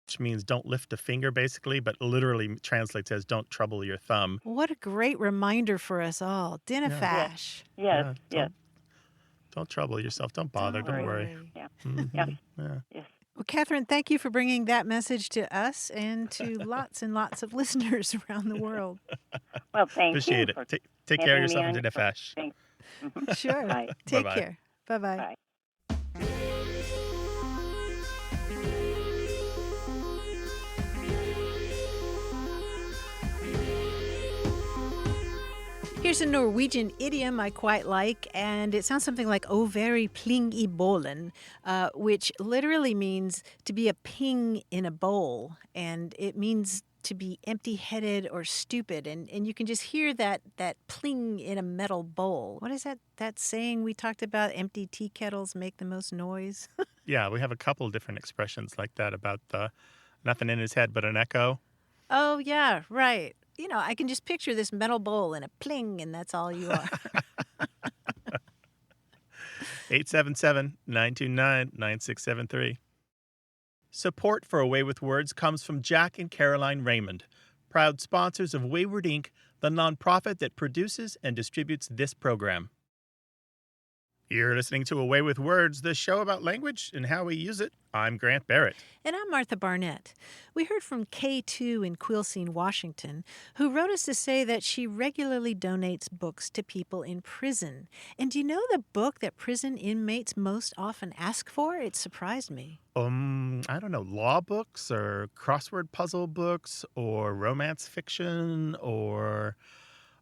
Speaker 1: which means don't lift a finger, basically, but literally translates as don't trouble your thumb.
Speaker 2: What a great reminder for us all. Dinna
Speaker 1: Yeah.
Speaker 2: fash.
Speaker 8: Yes.
Speaker 1: Don't trouble yourself. Don't bother. Don't worry.
Speaker 8: Yeah.
Speaker 1: Mhm.
Speaker 8: Yes.
Speaker 1: Yeah.
Speaker 2: Well, Catherine, thank you for bringing that message to us and to lots and lots of listeners around the world.
Speaker 8: Well, thank
Speaker 1: Appreciate
Speaker 8: you.
Speaker 1: it. Take care of
Speaker 8: having me
Speaker 1: yourself
Speaker 8: on
Speaker 1: and
Speaker 8: your
Speaker 1: Dinna fash.
Speaker 8: Thanks.
Speaker 2: Sure.
Speaker 8: Bye.
Speaker 2: Take
Speaker 1: Bye-bye.
Speaker 2: care. Bye-bye.
Speaker 8: Bye.
Speaker 2: Here's a Norwegian idiom I quite like, and it sounds something like "o very pling i bollen," which literally means to be a ping in a bowl, and it means to be empty-headed or stupid, and you can just hear that pling in a metal bowl. What is that saying we talked about? Empty tea kettles make the most noise.
Speaker 1: Yeah, we have a couple different expressions like that about nothing in his head but an echo.
Speaker 2: Oh yeah, right. I can just picture this metal bowl and a pling, and that's all you are.
Speaker 1: 877-929-9673. Support for A Way with Words comes from Jack and Caroline Raymond, proud sponsors of Wayward Inc., the nonprofit that produces and distributes this program. You're listening to A Way with Words, the show about language and how we use it. I'm Grant Barrett.
Speaker 2: And I'm Martha Barnett. We heard from K2 in Quilcene, Washington, who wrote us to say that she regularly donates books to people in prison. And do you know the book that prison inmates most often ask for? It surprised me.
Speaker 1: I don't know, law books or crossword puzzle books or romance fiction or...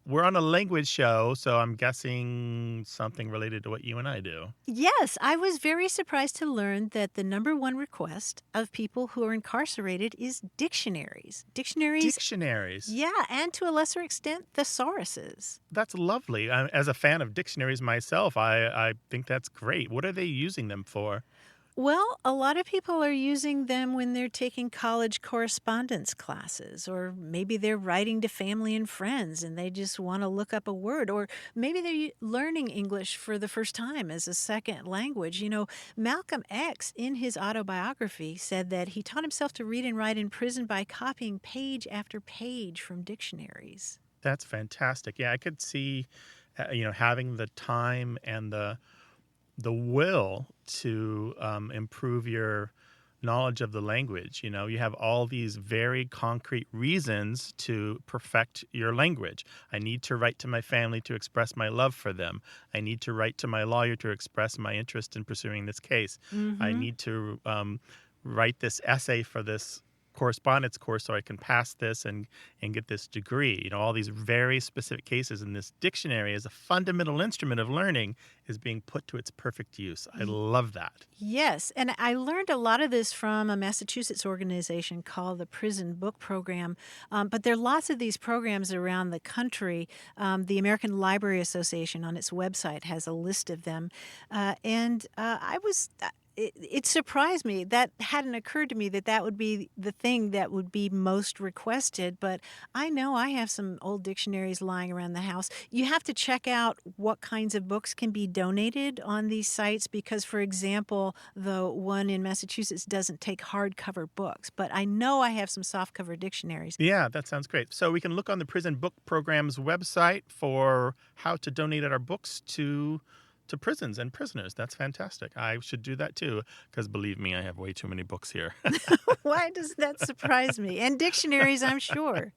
Speaker 1: We're on a language show, so I'm guessing something related to what you and I do.
Speaker 2: Yes, I was very surprised to learn that the number one request of people who are incarcerated is dictionaries.
Speaker 1: Dictionaries?
Speaker 2: Yeah, and to a lesser extent, thesauruses.
Speaker 1: That's lovely. As a fan of dictionaries myself, I think that's great. What are they using them for?
Speaker 2: Well, a lot of people are using them when they're taking college correspondence classes, or maybe they're writing to family and friends and they just want to look up a word, or maybe they're learning English for the first time as a second language. Malcolm X, in his autobiography, said that he taught himself to read and write in prison by copying page after page from dictionaries.
Speaker 1: That's fantastic. Yeah, I could see, having the time and the will to improve your knowledge of the language. You have all these very concrete reasons to perfect your language. I need to write to my family to express my love for them. I need to write to my lawyer to express my interest in pursuing this case. Mm-hmm. I need to write this essay for this correspondence course so I can pass this and get this degree. All these very specific cases, and this dictionary as a fundamental instrument of learning is being put to its perfect use. I love that. Yes,
Speaker 2: and I learned a lot of this from a Massachusetts organization called the Prison Book Program, but there are lots of these programs around the country. The American Library Association on its website has a list of them, and it surprised me. That hadn't occurred to me that would be the thing that would be most requested, but I know I have some old dictionaries lying around the house. You have to check out what kinds of books can be donated on these sites because, for example, the one in Massachusetts doesn't take hardcover books, but I know I have some softcover dictionaries.
Speaker 1: Yeah, that sounds great. So we can look on the Prison Book Program's website for how to donate our books to prisons and prisoners. That's fantastic. I should do that too, because believe me, I have way too many books here.
Speaker 2: Why does that surprise me? And dictionaries, I'm sure.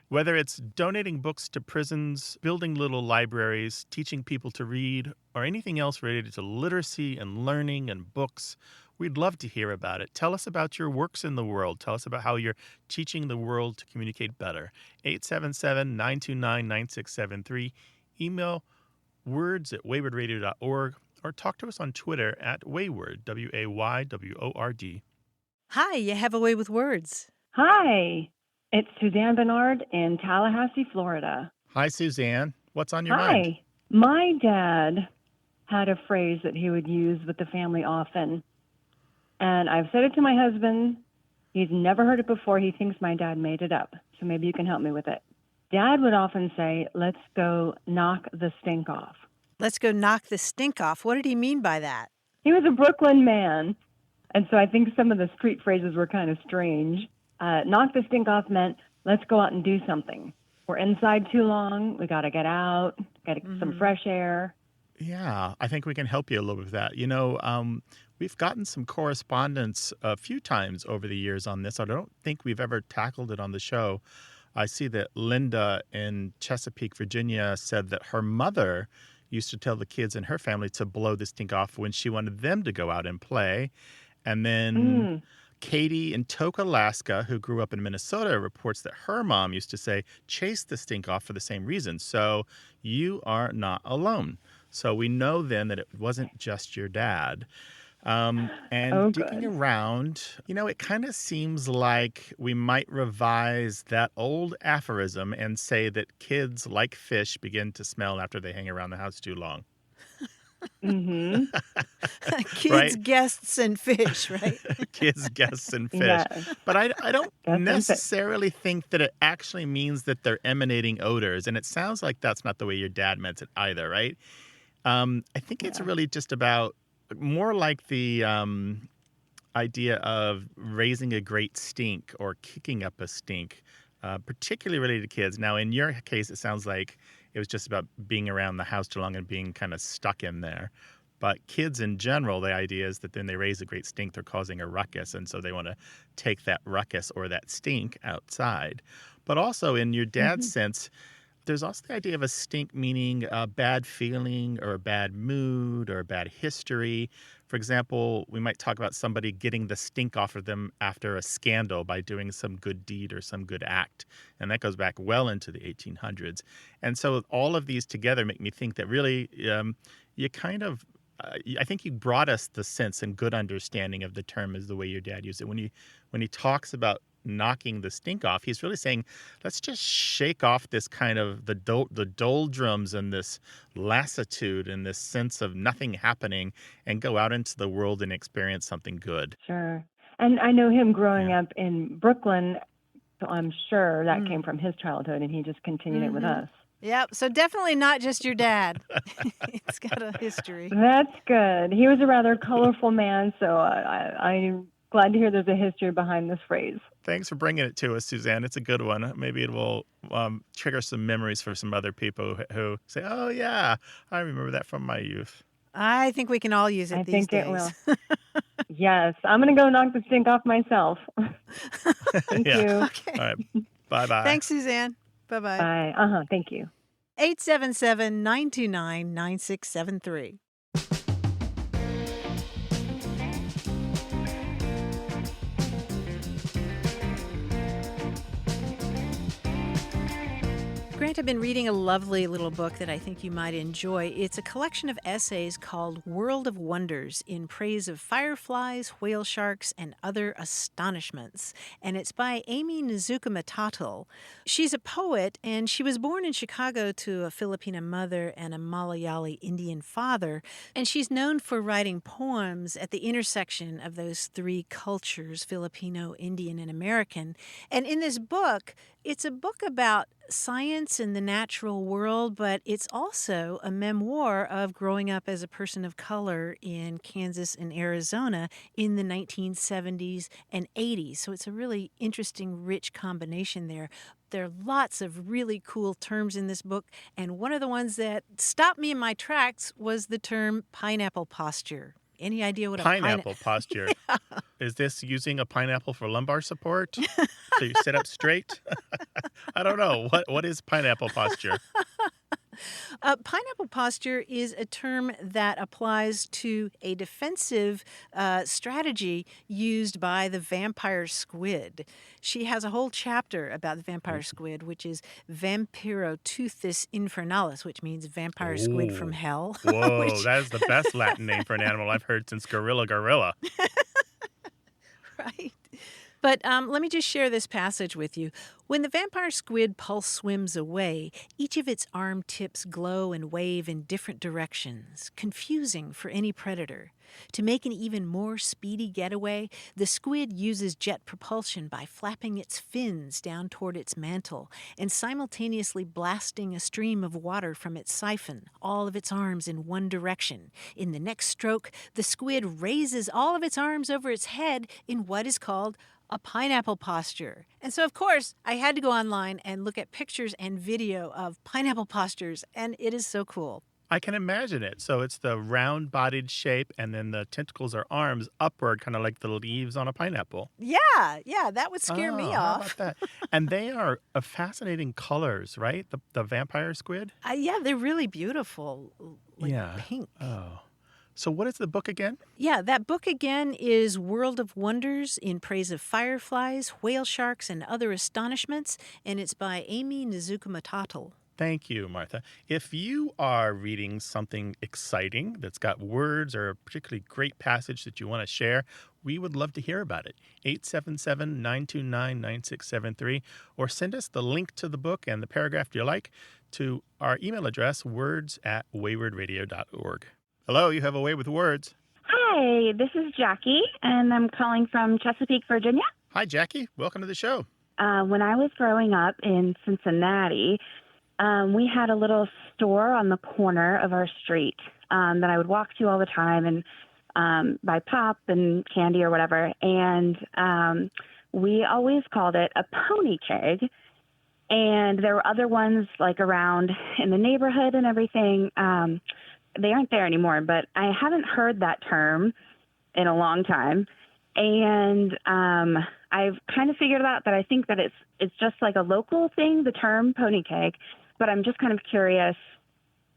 Speaker 1: Whether it's donating books to prisons, building little libraries, teaching people to read, or anything else related to literacy and learning and books, we'd love to hear about it. Tell us about your works in the world. Tell us about how you're teaching the world to communicate better. 877-929-9673. Email words@waywardradio.org or talk to us on Twitter at Wayword, WAYWORD.
Speaker 2: Hi, you have a way with words.
Speaker 9: Hi, it's Suzanne Bernard in Tallahassee, Florida.
Speaker 1: Hi, Suzanne. What's on your mind?
Speaker 9: Hi. My dad had a phrase that he would use with the family often. And I've said it to my husband. He's never heard it before. He thinks my dad made it up. So maybe you can help me with it. Dad would often say, let's go knock the stink off.
Speaker 2: Let's go knock the stink off. What did he mean by that?
Speaker 9: He was a Brooklyn man. And so I think some of the street phrases were kind of strange. Knock the stink off meant, let's go out and do something. We're inside too long. We got to get out, got to get some fresh air.
Speaker 1: Yeah, I think we can help you a little bit with that. We've gotten some correspondence a few times over the years on this. I don't think we've ever tackled it on the show. I see that Linda in Chesapeake, Virginia said that her mother used to tell the kids in her family to blow the stink off when she wanted them to go out and play. And then Katie in Tok, Alaska, who grew up in Minnesota, reports that her mom used to say, chase the stink off for the same reason. So you are not alone. So we know then that it wasn't just your dad. Digging around, it kind of seems like we might revise that old aphorism and say that kids, like fish, begin to smell after they hang around the house too long.
Speaker 2: Kids,
Speaker 1: right?
Speaker 2: guests, and fish, right?
Speaker 1: Kids, guests, and fish.
Speaker 9: Yes.
Speaker 1: But I don't necessarily think that it actually means that they're emanating odors. And it sounds like that's not the way your dad meant it either, right? I think it's really just about more like the idea of raising a great stink or kicking up a stink, particularly related to kids. Now, in your case, it sounds like it was just about being around the house too long and being kind of stuck in there. But kids in general, the idea is that then they raise a great stink, they're causing a ruckus, and so they want to take that ruckus or that stink outside. But also in your dad's sense, there's also the idea of a stink meaning a bad feeling or a bad mood or a bad history. For example, we might talk about somebody getting the stink off of them after a scandal by doing some good deed or some good act. And that goes back well into the 1800s. And so all of these together make me think that really you kind of I think you brought us the sense and good understanding of the term as the way your dad used it. When he talks about knocking the stink off, he's really saying, let's just shake off this kind of the doldrums and this lassitude and this sense of nothing happening and go out into the world and experience something good.
Speaker 9: Sure. And I know him growing up in Brooklyn, so I'm sure that came from his childhood, and he just continued it with us.
Speaker 2: Yep. So definitely not just your dad. It's got a history.
Speaker 9: That's good. He was a rather colorful man, so I'm glad to hear there's a history behind this phrase.
Speaker 1: Thanks for bringing it to us, Suzanne. It's a good one. Maybe it will trigger some memories for some other people who say, oh, yeah, I remember that from my youth.
Speaker 2: I think we can all use it these days.
Speaker 9: I think it will. Yes. I'm going to go knock the stink off myself. Thank you.
Speaker 2: Okay.
Speaker 1: All right. Bye-bye.
Speaker 2: Thanks, Suzanne. Bye-bye.
Speaker 9: Bye. Thank you.
Speaker 2: 877-929-9673. Grant, I've been reading a lovely little book that I think you might enjoy. It's a collection of essays called World of Wonders in Praise of Fireflies, Whale Sharks, and Other Astonishments. And it's by Amy Nzuka-Matatal. She's a poet, and she was born in Chicago to a Filipina mother and a Malayali Indian father. And she's known for writing poems at the intersection of those three cultures, Filipino, Indian, and American. And in this book, it's a book about science and the natural world, but it's also a memoir of growing up as a person of color in Kansas and Arizona in the 1970s and 80s. So it's a really interesting, rich combination there. There are lots of really cool terms in this book, and one of the ones that stopped me in my tracks was the term pineapple posture. Any idea what a
Speaker 1: pineapple posture? Yeah. Is this using a pineapple for lumbar support? So you sit up straight? I don't know. What is pineapple posture?
Speaker 2: Pineapple posture is a term that applies to a defensive strategy used by the vampire squid. She has a whole chapter about the vampire squid, which is Vampiroteuthis infernalis, which means vampire squid from hell.
Speaker 1: Whoa, that is the best Latin name for an animal I've heard since gorilla.
Speaker 2: Right. But let me just share this passage with you. When the vampire squid pulse swims away, each of its arm tips glow and wave in different directions, confusing for any predator. To make an even more speedy getaway, the squid uses jet propulsion by flapping its fins down toward its mantle and simultaneously blasting a stream of water from its siphon, all of its arms in one direction. In the next stroke, the squid raises all of its arms over its head in what is called a pineapple posture. And so, of course, I had to go online and look at pictures and video of pineapple postures, and it is so cool.
Speaker 1: I can imagine it. So it's the round-bodied shape, and then the tentacles are arms upward, kind of like the leaves on a pineapple.
Speaker 2: Yeah, that would scare me
Speaker 1: How
Speaker 2: off.
Speaker 1: about that? And they are fascinating colors, right? The vampire squid?
Speaker 2: Yeah, they're really beautiful, like
Speaker 1: Yeah.
Speaker 2: pink.
Speaker 1: Oh. So what is the book again?
Speaker 2: Yeah, that book again is World of Wonders in Praise of Fireflies, Whale Sharks, and Other Astonishments, and it's by Amy Nizuka-Matata.
Speaker 1: Thank you, Martha. If you are reading something exciting that's got words or a particularly great passage that you want to share, we would love to hear about it. 877-929-9673, or send us the link to the book and the paragraph you like to our email address, words@waywardradio.org. Hello, you have a way with words.
Speaker 10: Hi, this is Jackie, and I'm calling from Chesapeake, Virginia.
Speaker 1: Hi, Jackie. Welcome to the show.
Speaker 10: When I was growing up in Cincinnati, we had a little store on the corner of our street that I would walk to all the time and buy pop and candy or whatever. And we always called it a pony keg. And there were other ones like around in the neighborhood and everything. They aren't there anymore, but I haven't heard that term in a long time. And I've kind of figured out that I think that it's just like a local thing, the term pony keg. But I'm just kind of curious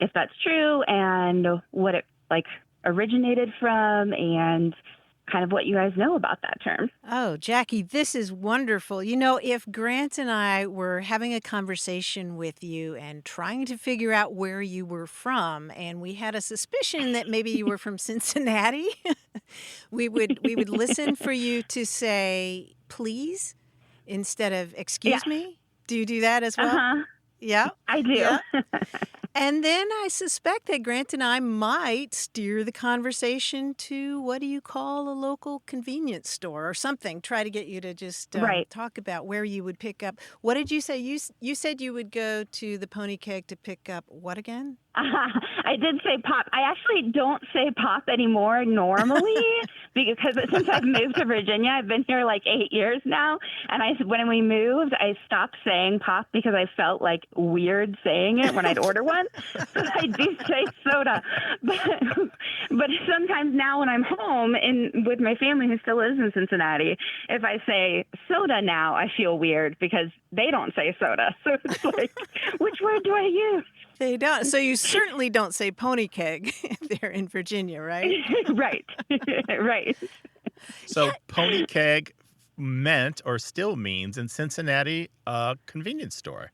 Speaker 10: if that's true and what it like originated from and kind of what you guys know about that term.
Speaker 2: Oh, Jackie, this is wonderful. You know, if Grant and I were having a conversation with you and trying to figure out where you were from, and we had a suspicion that maybe you were from Cincinnati, we would listen for you to say please instead of excuse me. Do you do that as well?
Speaker 10: Uh-huh.
Speaker 2: Yeah.
Speaker 10: I do.
Speaker 2: Yeah. And then I suspect that Grant and I might steer the conversation to what do you call a local convenience store or something. Try to get you to just talk about where you would pick up. What did you say? You said you would go to the pony keg to pick up what again?
Speaker 10: I did say pop. I actually don't say pop anymore normally because since I've moved to Virginia, I've been here like 8 years now. And when we moved, I stopped saying pop because I felt like weird saying it when I'd order one. So I do say soda. But sometimes now when I'm home with my family who still lives in Cincinnati, if I say soda now, I feel weird because they don't say soda. So it's like, which word do I use?
Speaker 2: They don't. So you certainly don't say pony keg there in Virginia, right?
Speaker 10: Right. Right.
Speaker 1: So pony keg meant or still means in Cincinnati a convenience store.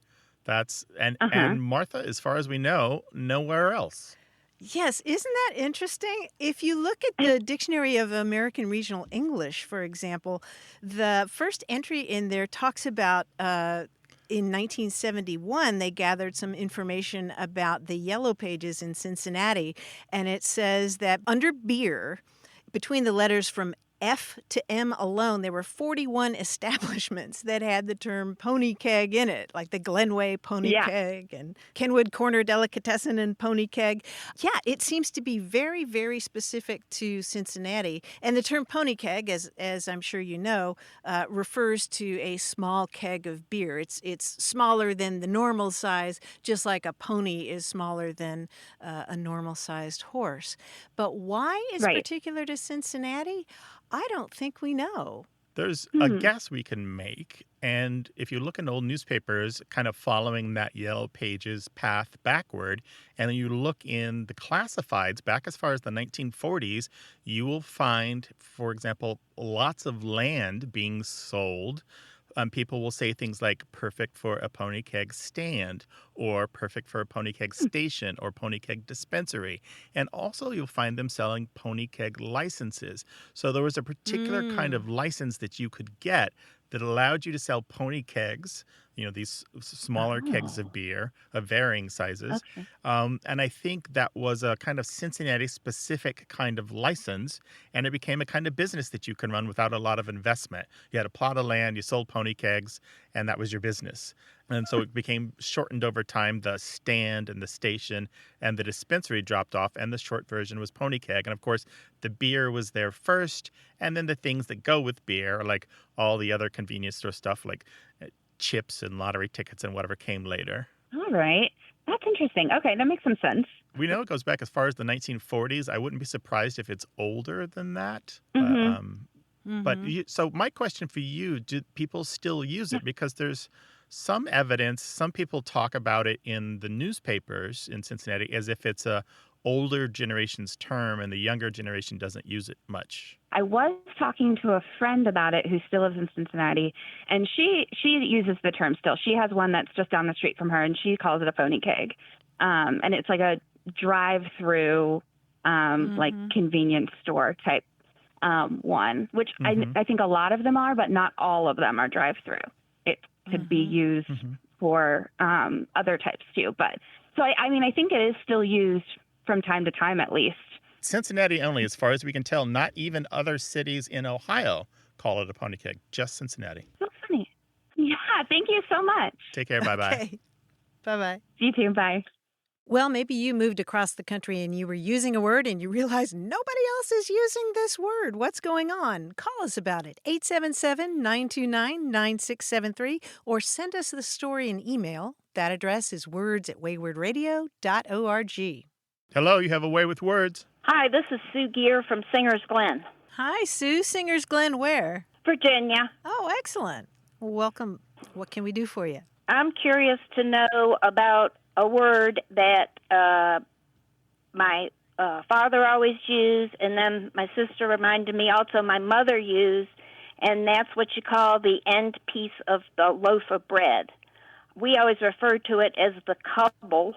Speaker 1: And Martha, as far as we know, nowhere else.
Speaker 2: Yes, isn't that interesting? If you look at the Dictionary of American Regional English, for example, the first entry in there talks about in 1971, they gathered some information about the Yellow Pages in Cincinnati, and it says that under beer, between the letters from F to M alone, there were 41 establishments that had the term pony keg in it, like the Glenway Pony Keg and Kenwood Corner Delicatessen and Pony Keg. Yeah, it seems to be very, very specific to Cincinnati. And the term pony keg, as I'm sure you know, refers to a small keg of beer. It's smaller than the normal size, just like a pony is smaller than a normal-sized horse. But why it's particular to Cincinnati? I don't think we know.
Speaker 1: There's a guess we can make. And if you look in old newspapers, kind of following that Yellow Pages path backward, and then you look in the classifieds back as far as the 1940s, you will find, for example, lots of land being sold People will say things like perfect for a pony keg stand or perfect for a pony keg station or pony keg dispensary. And also you'll find them selling pony keg licenses. So there was a particular kind of license that you could get that allowed you to sell pony kegs, these smaller kegs of beer of varying sizes.
Speaker 9: Okay.
Speaker 1: And I think that was a kind of Cincinnati-specific kind of license, and it became a kind of business that you can run without a lot of investment. You had a plot of land, you sold pony kegs, and that was your business. And so it became shortened over time. The stand and the station and the dispensary dropped off, and the short version was pony keg. And of course, the beer was there first, and then the things that go with beer, like all the other convenience store stuff, like chips and lottery tickets and whatever came later.
Speaker 9: All right. That's interesting. Okay, that makes some sense.
Speaker 1: We know it goes back as far as the 1940s. I wouldn't be surprised if it's older than that. So my question for you, do people still use it? Because there's some evidence, some people talk about it in the newspapers in Cincinnati as if it's a older generation's term and the younger generation doesn't use it much.
Speaker 9: I was talking to a friend about it who still lives in Cincinnati, and she uses the term still. She has one that's just down the street from her, and she calls it a pony keg. And it's like a drive-through, like convenience store type one, which I think a lot of them are, but not all of them are drive-through. It could be used for other types too. But so I think it is still used from time to time, at least.
Speaker 1: Cincinnati only, as far as we can tell. Not even other cities in Ohio call it a pony keg, just Cincinnati.
Speaker 9: So funny. Yeah, thank you so much.
Speaker 1: Take care. Bye-bye.
Speaker 2: Okay. Bye-bye.
Speaker 9: You too. Bye.
Speaker 2: Well, maybe you moved across the country and you were using a word and you realized nobody else is using this word. What's going on? Call us about it, 877-929-9673, or send us the story in email. That address is words@waywardradio.org.
Speaker 1: Hello, you have a way with words.
Speaker 8: Hi, this is Sue Gear from Singer's Glen,
Speaker 2: Hi, Sue. Singer's Glen where?
Speaker 8: Virginia.
Speaker 2: Oh, excellent. Welcome. What can we do for you?
Speaker 8: I'm curious to know about a word that my father always used, and then my sister reminded me also my mother used, and that's what you call the end piece of the loaf of bread. We always referred to it as the cobble.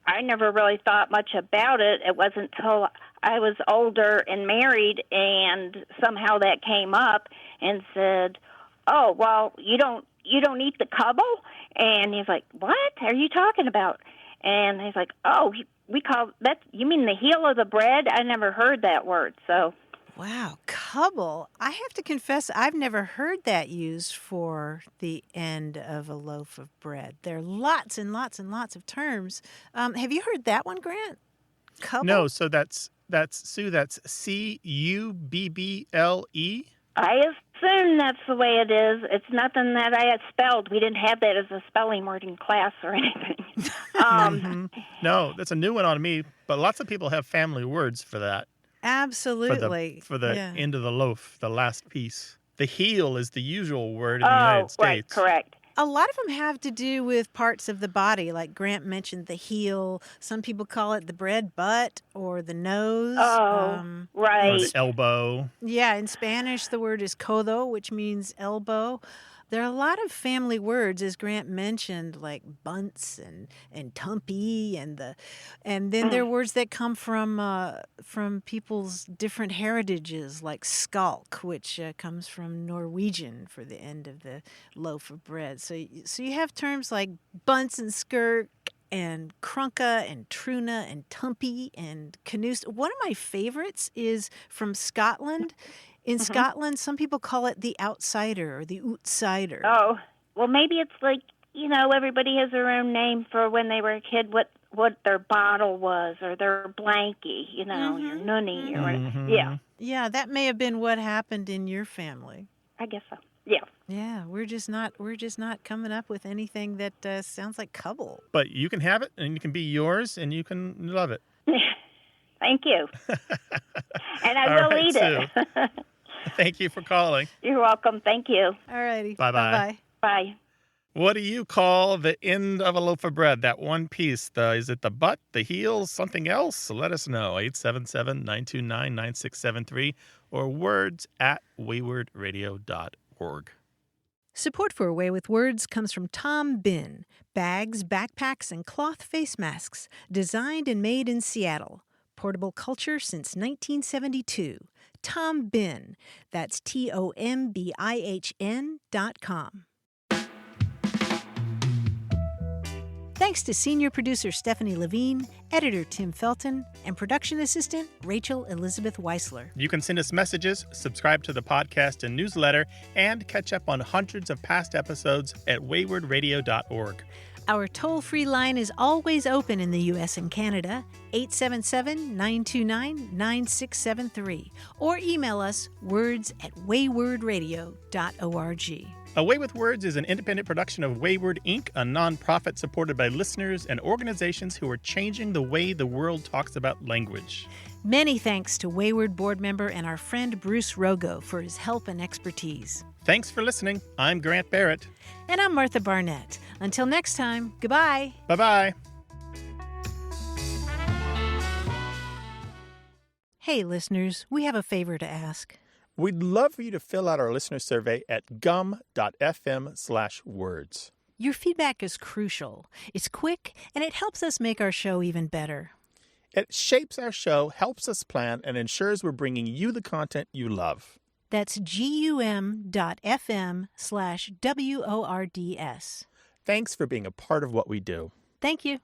Speaker 8: I never really thought much about it. It wasn't until I was older and married, and somehow that came up and said, "Oh, well, you don't eat the cobble?" And he's like, "What are you talking about?" And he's like, "Oh, we call that. You mean the heel of the bread?" I never heard that word. So,
Speaker 2: wow, cobble. I have to confess, I've never heard that used for the end of a loaf of bread. There are lots and lots and lots of terms. Have you heard that one, Grant? Cobble?
Speaker 1: No, so that's Sue. That's Cubble.
Speaker 8: I assume that's the way it is. It's nothing that I had spelled. We didn't have that as a spelling word in class or anything.
Speaker 1: No, that's a new one on me. But lots of people have family words for that.
Speaker 2: Absolutely.
Speaker 1: For the end of the loaf, the last piece. The heel is the usual word in the United States.
Speaker 8: Right, correct.
Speaker 2: A lot of them have to do with parts of the body, like Grant mentioned the heel. Some people call it the bread butt or the nose.
Speaker 8: Right.
Speaker 1: Or the elbow.
Speaker 2: Yeah, in Spanish, the word is codo, which means elbow. There are a lot of family words, as Grant mentioned, like bunts and tumpy, and then there are words that come from people's different heritages, like skalk, which comes from Norwegian for the end of the loaf of bread. So you have terms like bunts and skirk and crunka and truna and tumpy and canoes. One of my favorites is from Scotland. In Scotland, some people call it the outsider or the outsider.
Speaker 8: Oh, well, maybe it's like, everybody has their own name for when they were a kid, what their bottle was, or their blankie, your nunny, or whatever. Yeah.
Speaker 2: Yeah, that may have been what happened in your family.
Speaker 8: I guess so. Yeah.
Speaker 2: Yeah, we're just not coming up with anything that sounds like cobble.
Speaker 1: But you can have it, and it can be yours, and you can love it.
Speaker 8: Thank you. And I will eat it.
Speaker 1: Thank you for calling.
Speaker 8: You're welcome. Thank you.
Speaker 2: All righty.
Speaker 1: Bye-bye.
Speaker 8: Bye.
Speaker 1: What do you call the end of a loaf of bread? That one piece. Is it the butt, the heel, something else? So let us know. 877-929-9673 or words@waywardradio.org.
Speaker 2: Support for Away with Words comes from Tom Bin, bags, backpacks, and cloth face masks, designed and made in Seattle. Portable culture since 1972. Tom Bin. That's TOMBIHN.com. Thanks to senior producer Stephanie Levine, editor Tim Felton, and production assistant Rachel Elizabeth Weisler.
Speaker 1: You can send us messages, subscribe to the podcast and newsletter, and catch up on hundreds of past episodes at waywardradio.org.
Speaker 2: Our toll-free line is always open in the U.S. and Canada, 877-929-9673, or email us words@waywardradio.org.
Speaker 1: Away with Words is an independent production of Wayward, Inc., a nonprofit supported by listeners and organizations who are changing the way the world talks about language.
Speaker 2: Many thanks to Wayward board member and our friend Bruce Rogo for his help and expertise.
Speaker 1: Thanks for listening. I'm Grant Barrett.
Speaker 2: And I'm Martha Barnett. Until next time, goodbye.
Speaker 1: Bye-bye.
Speaker 2: Hey, listeners, we have a favor to ask.
Speaker 1: We'd love for you to fill out our listener survey at gum.fm/words.
Speaker 2: Your feedback is crucial. It's quick, and it helps us make our show even better.
Speaker 1: It shapes our show, helps us plan, and ensures we're bringing you the content you love.
Speaker 2: That's gum.fm/WORDS.
Speaker 1: Thanks for being a part of what we do.
Speaker 2: Thank you.